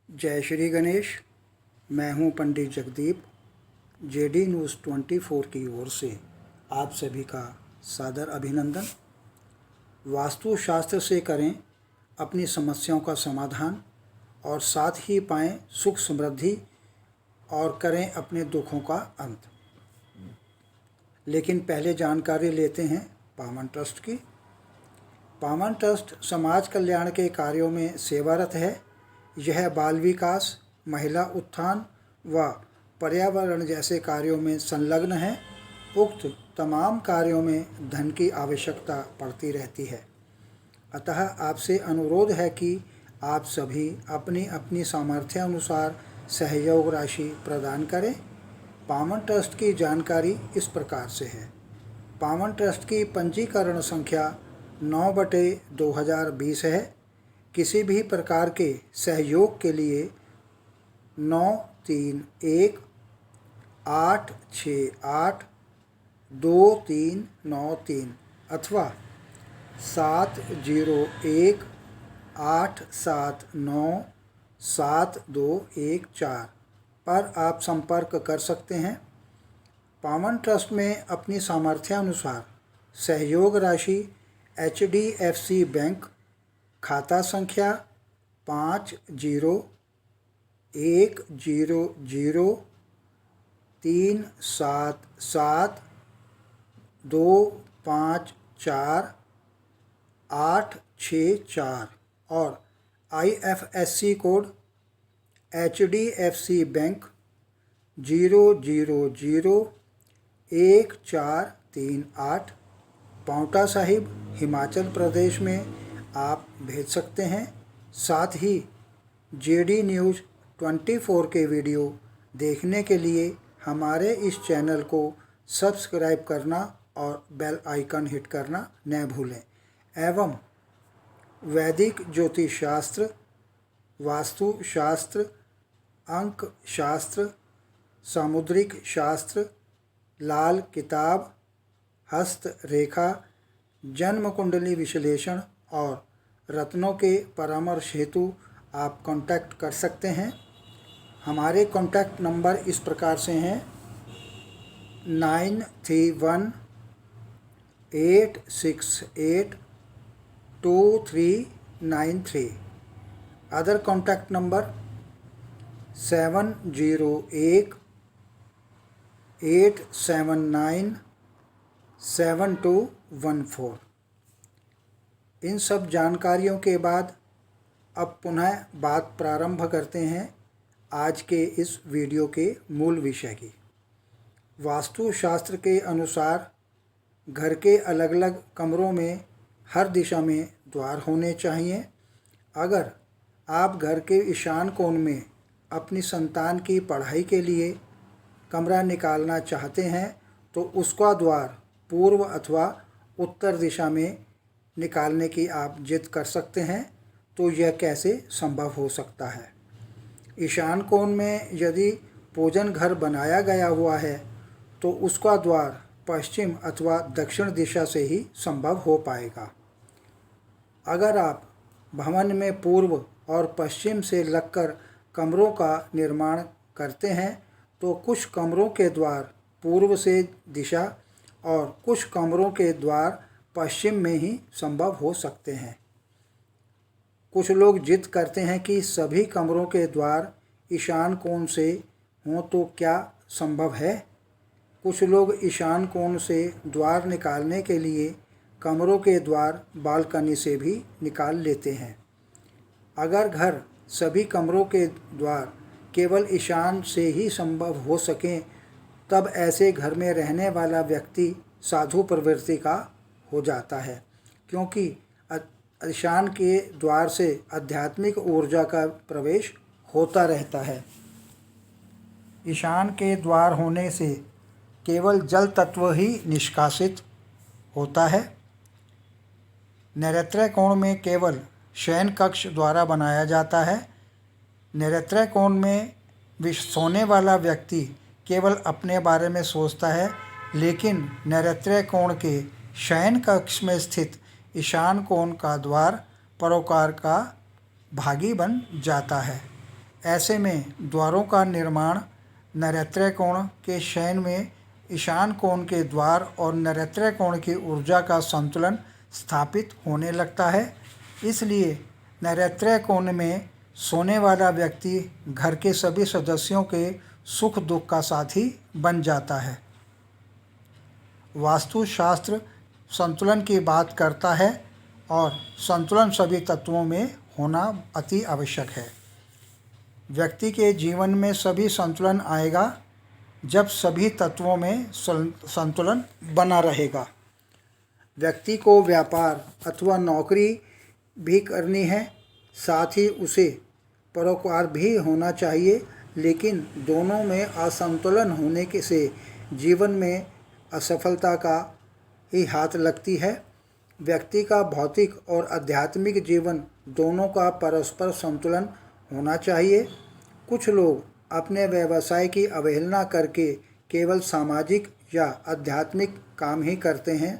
जय श्री गणेश। मैं हूं पंडित जगदीप। जेडी न्यूज़ 24 की ओर से आप सभी का सादर अभिनंदन। वास्तुशास्त्र से करें अपनी समस्याओं का समाधान और साथ ही पाएं सुख समृद्धि और करें अपने दुखों का अंत। लेकिन पहले जानकारी लेते हैं पावन ट्रस्ट की। पावन ट्रस्ट समाज कल्याण के कार्यों में सेवारत है। यह बाल विकास, महिला उत्थान व पर्यावरण जैसे कार्यों में संलग्न है। उक्त तमाम कार्यों में धन की आवश्यकता पड़ती रहती है। अतः आपसे अनुरोध है कि आप सभी अपनी अपनी सामर्थ्य अनुसार सहयोग राशि प्रदान करें। पावन ट्रस्ट की जानकारी इस प्रकार से है। पावन ट्रस्ट की पंजीकरण संख्या 9/2020 है। किसी भी प्रकार के सहयोग के लिए 9318682393 अथवा 7018797214 पर आप संपर्क कर सकते हैं। पावन ट्रस्ट में अपनी सामर्थ्यानुसार सहयोग राशि HDFC बैंक खाता संख्या 500377254864 और IFSC code HDFC bank 0001438 Paonta Sahib Himachal Pradesh में आप भेज सकते हैं। साथ ही जेडी न्यूज़ 24 के वीडियो देखने के लिए हमारे इस चैनल को सब्सक्राइब करना और बेल आइकन हिट करना न भूलें। एवं वैदिक ज्योतिष शास्त्र, वास्तु शास्त्र, अंक शास्त्र, सामुद्रिक शास्त्र, लाल किताब, हस्त रेखा, जन्म कुंडली विश्लेषण और रत्नों के परामर्श हेतु आप कांटेक्ट कर सकते हैं। हमारे कांटेक्ट नंबर इस प्रकार से हैं 9318682393। Other contact number 7018797214। इन सब जानकारियों के बाद अब पुनः बात प्रारंभ करते हैं आज के इस वीडियो के मूल विषय की। वास्तुशास्त्र के अनुसार घर के अलग अलग कमरों में हर दिशा में द्वार होने चाहिए। अगर आप घर के ईशान कोण में अपनी संतान की पढ़ाई के लिए कमरा निकालना चाहते हैं तो उसका द्वार पूर्व अथवा उत्तर दिशा में निकालने की आप जिद कर सकते हैं। तो यह कैसे संभव हो सकता है? ईशान कोण में यदि पूजन घर बनाया गया हुआ है तो उसका द्वार पश्चिम अथवा दक्षिण दिशा से ही संभव हो पाएगा। अगर आप भवन में पूर्व और पश्चिम से लगकर कमरों का निर्माण करते हैं तो कुछ कमरों के द्वार पूर्व से दिशा और कुछ कमरों के द्वार पश्चिम में ही संभव हो सकते हैं। कुछ लोग जिद करते हैं कि सभी कमरों के द्वार ईशान कोण से हों तो क्या संभव है? कुछ लोग ईशान कोण से द्वार निकालने के लिए कमरों के द्वार बालकनी से भी निकाल लेते हैं। अगर घर सभी कमरों के द्वार केवल ईशान से ही संभव हो सकें तब ऐसे घर में रहने वाला व्यक्ति साधु प्रवृत्ति का हो जाता है, क्योंकि ईशान के द्वार से आध्यात्मिक ऊर्जा का प्रवेश होता रहता है। ईशान के द्वार होने से केवल जल तत्व ही निष्कासित होता है। नैऋत्य कोण में केवल शयन कक्ष द्वारा बनाया जाता है। नैऋत्य कोण में सोने वाला व्यक्ति केवल अपने बारे में सोचता है, लेकिन नैऋत्य कोण के शयन कक्ष में स्थित ईशान कोण का द्वार परोपकार का भागी बन जाता है। ऐसे में द्वारों का निर्माण नैऋत्य कोण के शयन में ईशान कोण के द्वार और नैऋत्य कोण की ऊर्जा का संतुलन स्थापित होने लगता है। इसलिए नैऋत्य कोण में सोने वाला व्यक्ति घर के सभी सदस्यों के सुख दुख का साथी बन जाता है। वास्तुशास्त्र संतुलन की बात करता है और संतुलन सभी तत्वों में होना अति आवश्यक है। व्यक्ति के जीवन में सभी संतुलन आएगा जब सभी तत्वों में संतुलन बना रहेगा। व्यक्ति को व्यापार अथवा नौकरी भी करनी है, साथ ही उसे परोपकार भी होना चाहिए, लेकिन दोनों में असंतुलन होने के से जीवन में असफलता का ही हाथ लगती है। व्यक्ति का भौतिक और आध्यात्मिक जीवन दोनों का परस्पर संतुलन होना चाहिए। कुछ लोग अपने व्यवसाय की अवहेलना करके केवल सामाजिक या आध्यात्मिक काम ही करते हैं।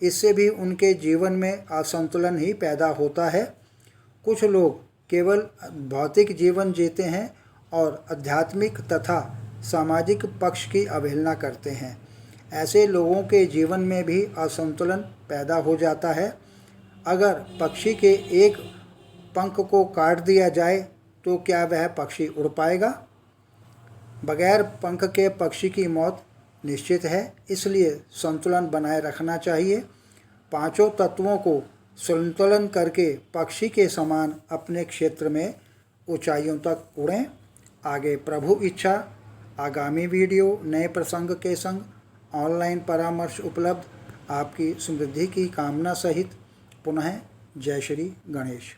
इससे भी उनके जीवन में असंतुलन ही पैदा होता है। कुछ लोग केवल भौतिक जीवन जीते हैं और आध्यात्मिक तथा सामाजिक पक्ष की अवहेलना करते हैं। ऐसे लोगों के जीवन में भी असंतुलन पैदा हो जाता है। अगर पक्षी के एक पंख को काट दिया जाए तो क्या वह पक्षी उड़ पाएगा? बगैर पंख के पक्षी की मौत निश्चित है। इसलिए संतुलन बनाए रखना चाहिए। पांचों तत्वों को संतुलन करके पक्षी के समान अपने क्षेत्र में ऊंचाइयों तक उड़ें। आगे प्रभु इच्छा। आगामी वीडियो नए प्रसंग के संग ऑनलाइन परामर्श उपलब्ध। आपकी समृद्धि की कामना सहित पुनः जय श्री गणेश।